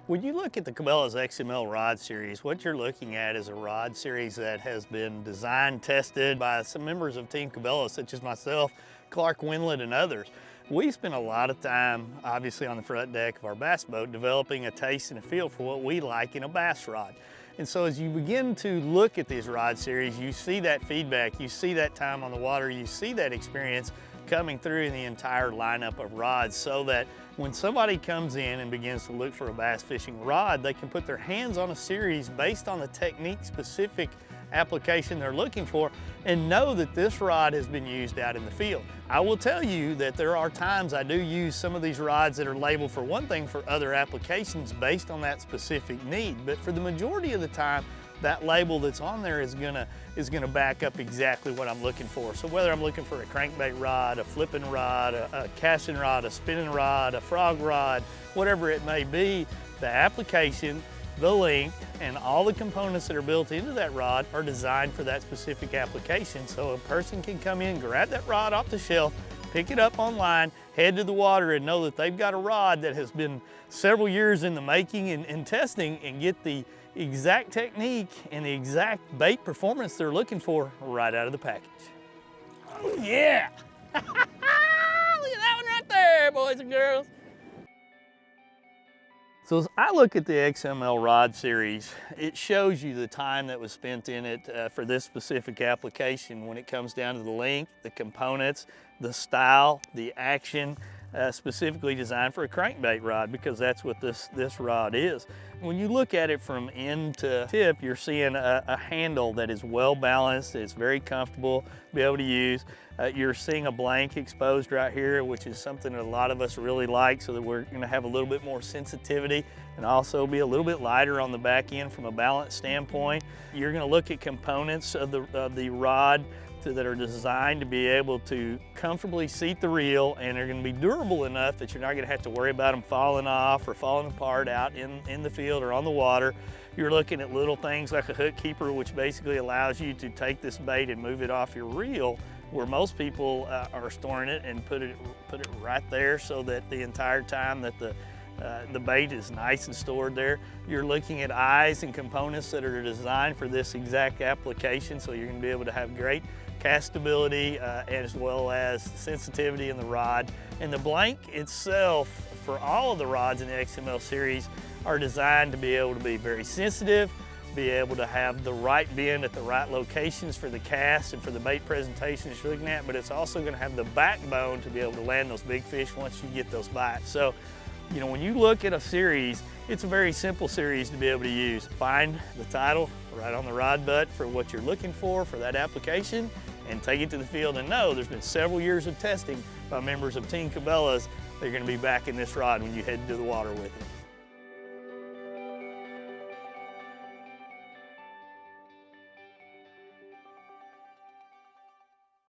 When you look at the Cabela's XML rod series, what you're looking at is a rod series that has been designed, tested by some members of Team Cabela, such as myself, Clark Winlet, and others. We spend a lot of time, obviously on the front deck of our bass boat, developing a taste and a feel for what we like in a bass rod. And so as you begin to look at these rod series, you see that feedback, you see that time on the water, you see that experience coming through in the entire lineup of rods, so that when somebody comes in and begins to look for a bass fishing rod, they can put their hands on a series based on the technique specific application they're looking for and know that this rod has been used out in the field. I will tell you that there are times I do use some of these rods that are labeled for one thing for other applications based on that specific need, but for the majority of the time, that label that's on there is gonna back up exactly what I'm looking for. So whether I'm looking for a crankbait rod, a flipping rod, a casting rod, a spinning rod, a frog rod, whatever it may be, the application, the length, and all the components that are built into that rod are designed for that specific application. So a person can come in, grab that rod off the shelf, pick it up online, head to the water, and know that they've got a rod that has been several years in the making and testing, and get the exact technique and the exact bait performance they're looking for right out of the package. Oh yeah! Look at that one right there, boys and girls. So as I look at the XML rod series, it shows you the time that was spent in it for this specific application when it comes down to the length, the components, the style, the action, specifically designed for a crankbait rod, because that's what this rod is. When you look at it from end to tip, you're seeing a handle that is well balanced, it's very comfortable to be able to use. You're seeing a blank exposed right here, which is something that a lot of us really like, so that we're gonna have a little bit more sensitivity and also be a little bit lighter on the back end from a balance standpoint. You're gonna look at components of the rod that are designed to be able to comfortably seat the reel, and they're going to be durable enough that you're not going to have to worry about them falling off or falling apart out in the field or on the water. You're looking at little things like a hook keeper, which basically allows you to take this bait and move it off your reel, where most people are storing it and put it right there, so that the entire time that the bait is nice and stored there. You're looking at eyes and components that are designed for this exact application, so you're going to be able to have great castability as well as sensitivity in the rod. And the blank itself, for all of the rods in the XML series, are designed to be able to be very sensitive, be able to have the right bend at the right locations for the cast and for the bait presentation you're looking at, but it's also going to have the backbone to be able to land those big fish once you get those bites. So, you know, when you look at a series, it's a very simple series to be able to use. Find the title right on the rod butt for what you're looking for that application, and take it to the field and know there's been several years of testing by members of Team Cabela's. They're going to be backing this rod when you head to the water with it.